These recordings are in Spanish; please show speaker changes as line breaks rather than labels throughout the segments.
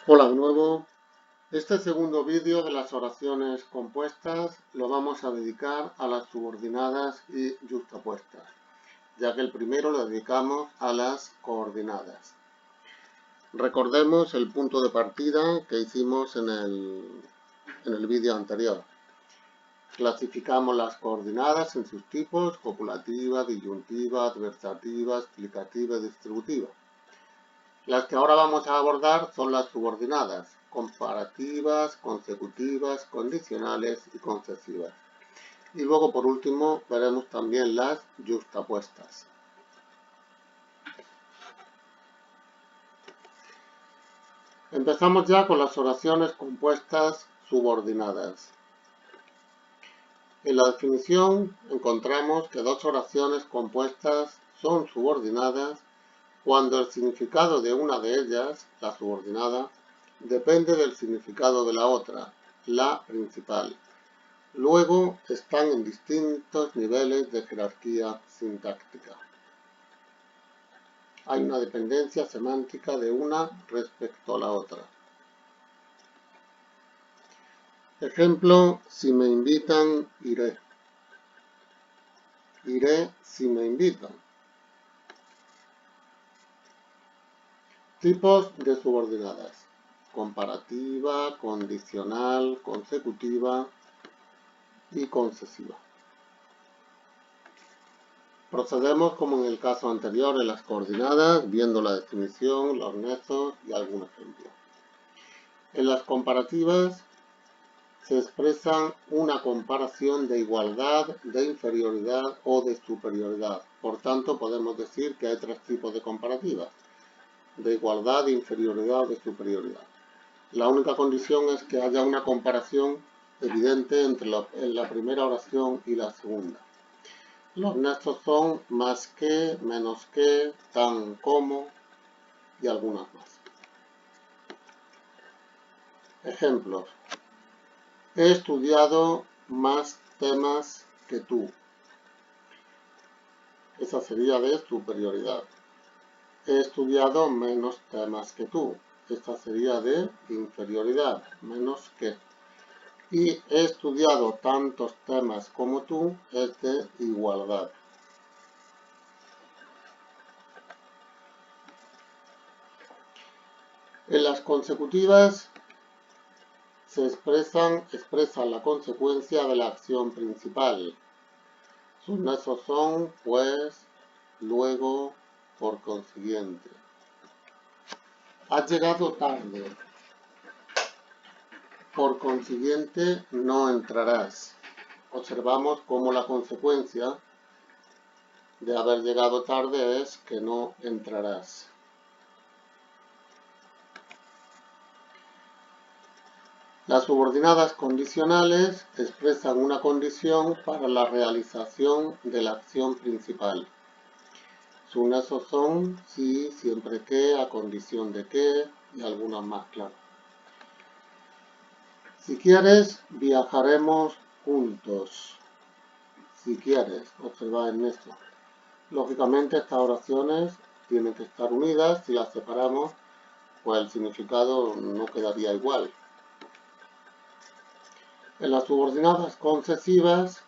Hola de nuevo. Este segundo vídeo de las oraciones compuestas lo vamos a dedicar a las subordinadas y yuxtapuestas, ya que el primero lo dedicamos a las coordinadas. Recordemos el punto de partida que hicimos en el vídeo anterior. Clasificamos las coordinadas en sus tipos: copulativa, disyuntiva, adversativa, explicativa y distributiva. Las que ahora vamos a abordar son las subordinadas: comparativas, consecutivas, condicionales y concesivas. Y luego, por último, veremos también las yuxtapuestas. Empezamos ya con las oraciones compuestas subordinadas. En la definición encontramos que dos oraciones compuestas son subordinadas cuando el significado de una de ellas, la subordinada, depende del significado de la otra, la principal. Luego están en distintos niveles de jerarquía sintáctica. Hay una dependencia semántica de una respecto a la otra. Ejemplo: si me invitan, iré. Iré si me invitan. Tipos de subordinadas: comparativa, condicional, consecutiva y concesiva. Procedemos como en el caso anterior en las coordinadas, viendo la definición, los nexos y algún ejemplo. En las comparativas se expresa una comparación de igualdad, de inferioridad o de superioridad. Por tanto, podemos decir que hay tres tipos de comparativas: de igualdad, de inferioridad o de superioridad. La única condición es que haya una comparación evidente entre la primera oración y la segunda. Los nexos son más que, menos que, tan como y algunas más. Ejemplos: he estudiado más temas que tú. Esa sería de superioridad. He estudiado menos temas que tú. Esta sería de inferioridad, menos que. Y he estudiado tantos temas como tú es de igualdad. En las consecutivas se expresa la consecuencia de la acción principal. Sus nexos son pues, luego, por consiguiente. Has llegado tarde. Por consiguiente, no entrarás. Observamos cómo la consecuencia de haber llegado tarde es que no entrarás. Las subordinadas condicionales expresan una condición para la realización de la acción principal. Sus nexos son si, siempre que, a condición de que y algunas más, claro. Si quieres, viajaremos juntos. Si quieres, observad el nexo. Lógicamente, estas oraciones tienen que estar unidas. Si las separamos, pues el significado no quedaría igual. En las subordinadas concesivas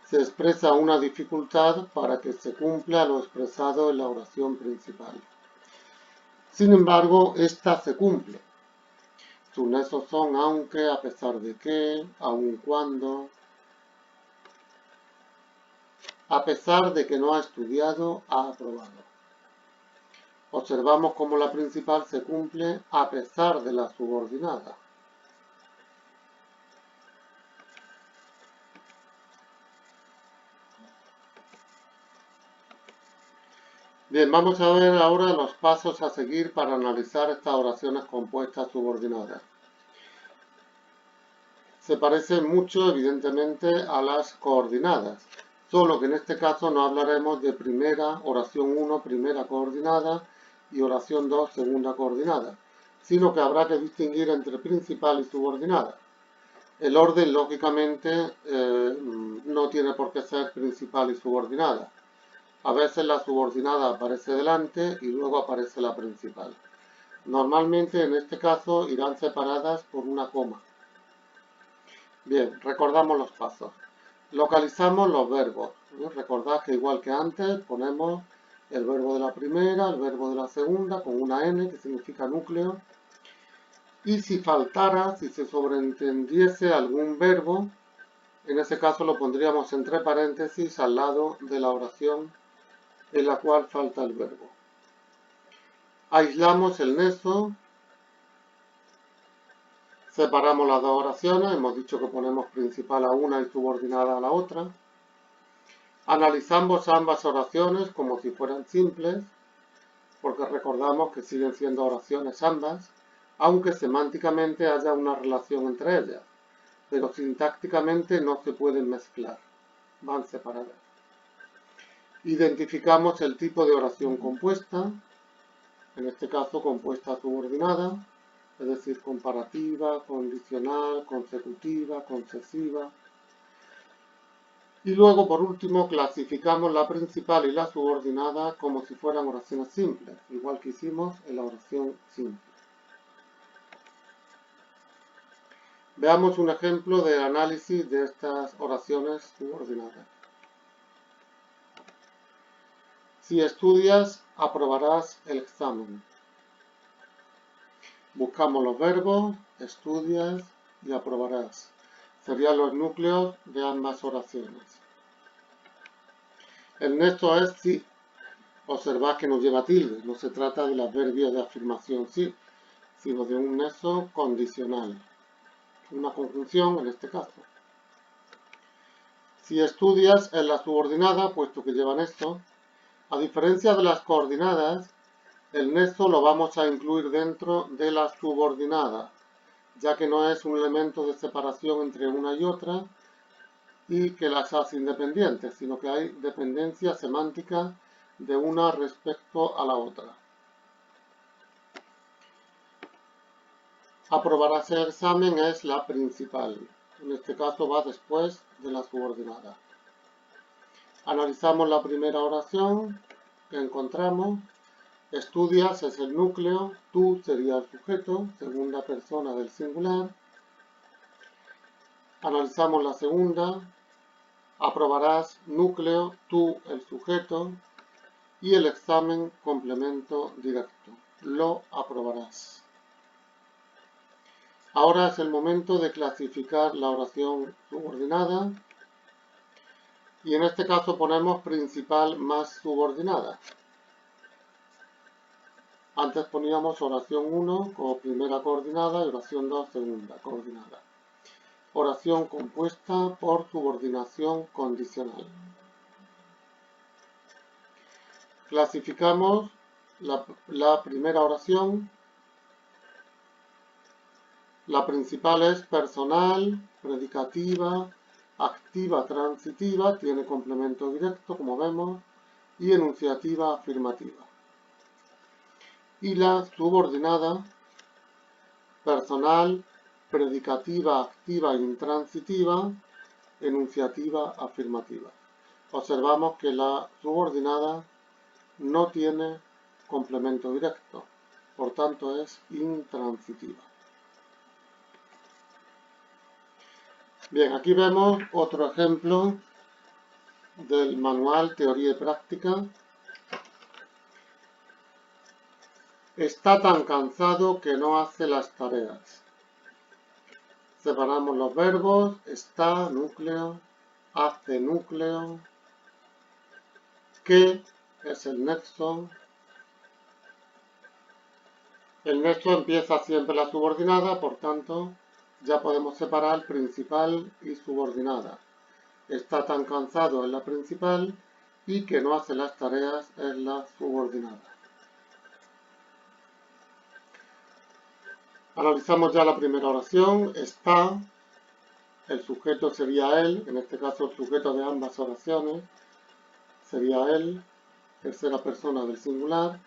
se expresa una dificultad para que se cumpla lo expresado en la oración principal. Sin embargo, esta se cumple. Sus nexos son aunque, a pesar de que, aun cuando. A pesar de que no ha estudiado, ha aprobado. Observamos cómo la principal se cumple a pesar de la subordinada. Bien, vamos a ver ahora los pasos a seguir para analizar estas oraciones compuestas subordinadas. Se parecen mucho, evidentemente, a las coordinadas, solo que en este caso no hablaremos de primera, oración 1, primera coordinada, y oración 2, segunda coordinada, sino que habrá que distinguir entre principal y subordinada. El orden, lógicamente, no tiene por qué ser principal y subordinada. A veces la subordinada aparece delante y luego aparece la principal. Normalmente en este caso irán separadas por una coma. Bien, recordamos los pasos. Localizamos los verbos. Recordad que igual que antes ponemos el verbo de la primera, el verbo de la segunda con una N que significa núcleo. Y si faltara, si se sobreentendiese algún verbo, en ese caso lo pondríamos entre paréntesis al lado de la oración en la cual falta el verbo. Aislamos el nexo, separamos las dos oraciones, hemos dicho que ponemos principal a una y subordinada a la otra. Analizamos ambas oraciones como si fueran simples, porque recordamos que siguen siendo oraciones ambas, aunque semánticamente haya una relación entre ellas, pero sintácticamente no se pueden mezclar, van separadas. Identificamos el tipo de oración compuesta, en este caso compuesta subordinada, es decir, comparativa, condicional, consecutiva, concesiva. Y luego, por último, clasificamos la principal y la subordinada como si fueran oraciones simples, igual que hicimos en la oración simple. Veamos un ejemplo de análisis de estas oraciones subordinadas. Si estudias, aprobarás el examen. Buscamos los verbos, estudias y aprobarás. Serían los núcleos de ambas oraciones. El nexo es sí. Observad que no lleva tilde, no se trata del adverbio de afirmación sí, sino de un nexo condicional. Una conjunción en este caso. Si estudias en la subordinada, puesto que llevan esto, a diferencia de las coordinadas, el nexo lo vamos a incluir dentro de la subordinada, ya que no es un elemento de separación entre una y otra y que las hace independientes, sino que hay dependencia semántica de una respecto a la otra. Aprobarás el examen es la principal, en este caso va después de la subordinada. Analizamos la primera oración que encontramos. Estudias es el núcleo, tú sería el sujeto, segunda persona del singular. Analizamos la segunda. Aprobarás núcleo, tú el sujeto y el examen complemento directo. Lo aprobarás. Ahora es el momento de clasificar la oración subordinada y en este caso ponemos principal más subordinada. Antes poníamos oración 1 como primera coordinada y oración 2 segunda coordinada. Oración compuesta por subordinación condicional. Clasificamos la primera oración. La principal es personal, predicativa, activa, transitiva, tiene complemento directo, como vemos, y enunciativa afirmativa. Y la subordinada, personal, predicativa, activa e intransitiva, enunciativa afirmativa. Observamos que la subordinada no tiene complemento directo, por tanto es intransitiva. Bien, aquí vemos otro ejemplo del manual Teoría y Práctica. Está tan cansado que no hace las tareas. Separamos los verbos, está, núcleo, hace, núcleo, que es el nexo. El nexo empieza siempre la subordinada, por tanto, ya podemos separar principal y subordinada. Está tan cansado es la principal y que no hace las tareas es la subordinada. Analizamos ya la primera oración. Está, el sujeto sería él, en este caso el sujeto de ambas oraciones sería él, tercera persona del singular.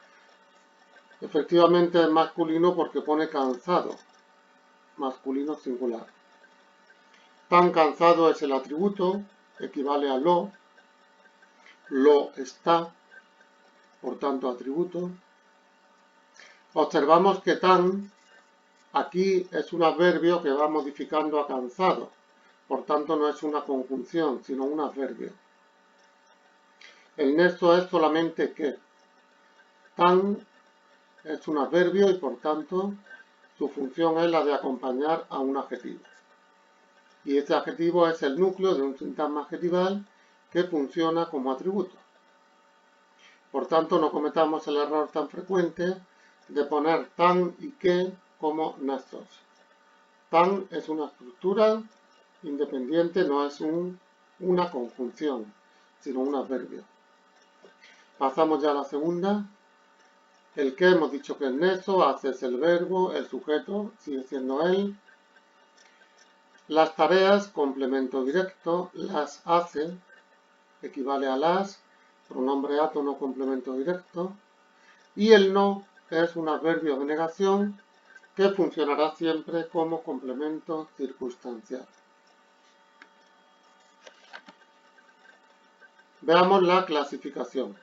Efectivamente es masculino porque pone cansado, masculino singular. Tan cansado es el atributo, equivale a lo está, por tanto atributo. Observamos que tan aquí es un adverbio que va modificando a cansado. Por tanto, no es una conjunción, sino un adverbio. El nexo es solamente que. Tan es un adverbio y por tanto su función es la de acompañar a un adjetivo. Y este adjetivo es el núcleo de un sintagma adjetival que funciona como atributo. Por tanto, no cometamos el error tan frecuente de poner tan y que como nexos. Tan es una estructura independiente, no es una conjunción, sino un adverbio. Pasamos ya a la segunda. El que hemos dicho que es nexo, hace es el verbo, el sujeto sigue siendo él. Las tareas, complemento directo, las hace, equivale a las, pronombre átono, complemento directo. Y el no es un adverbio de negación que funcionará siempre como complemento circunstancial. Veamos la clasificación.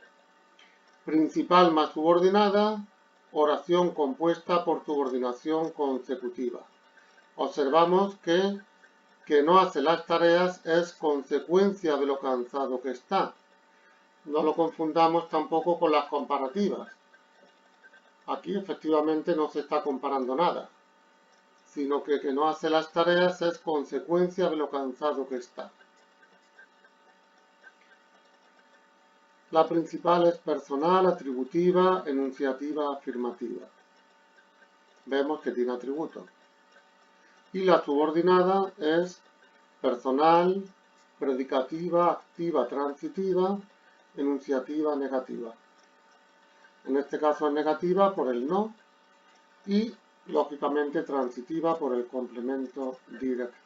Principal más subordinada, oración compuesta por subordinación consecutiva. Observamos que no hace las tareas es consecuencia de lo cansado que está. No lo confundamos tampoco con las comparativas. Aquí efectivamente no se está comparando nada, sino que no hace las tareas es consecuencia de lo cansado que está. La principal es personal, atributiva, enunciativa, afirmativa. Vemos que tiene atributo. Y la subordinada es personal, predicativa, activa, transitiva, enunciativa, negativa. En este caso es negativa por el no y, lógicamente, transitiva por el complemento directo.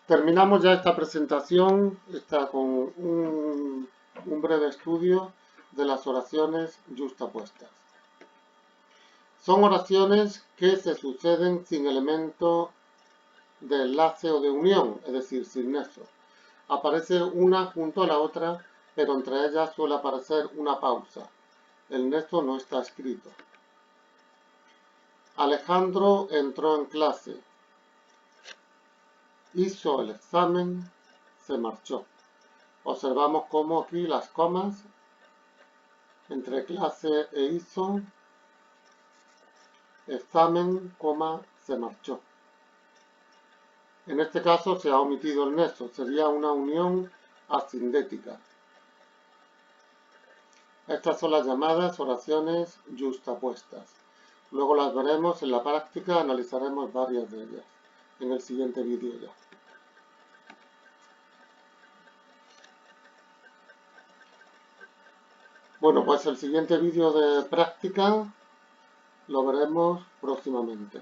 Terminamos ya esta presentación, está con un breve estudio de las oraciones yuxtapuestas. Son oraciones que se suceden sin elemento de enlace o de unión, es decir, sin nexo. Aparece una junto a la otra, pero entre ellas suele aparecer una pausa. El nexo no está escrito. Alejandro entró en clase. Hizo el examen, se marchó. Observamos cómo aquí las comas entre clase e hizo, examen, coma, se marchó. En este caso se ha omitido el nexo, sería una unión asindética. Estas son las llamadas oraciones yuxtapuestas. Luego las veremos en la práctica, analizaremos varias de ellas en el siguiente vídeo ya. Bueno, pues el siguiente vídeo de práctica lo veremos próximamente.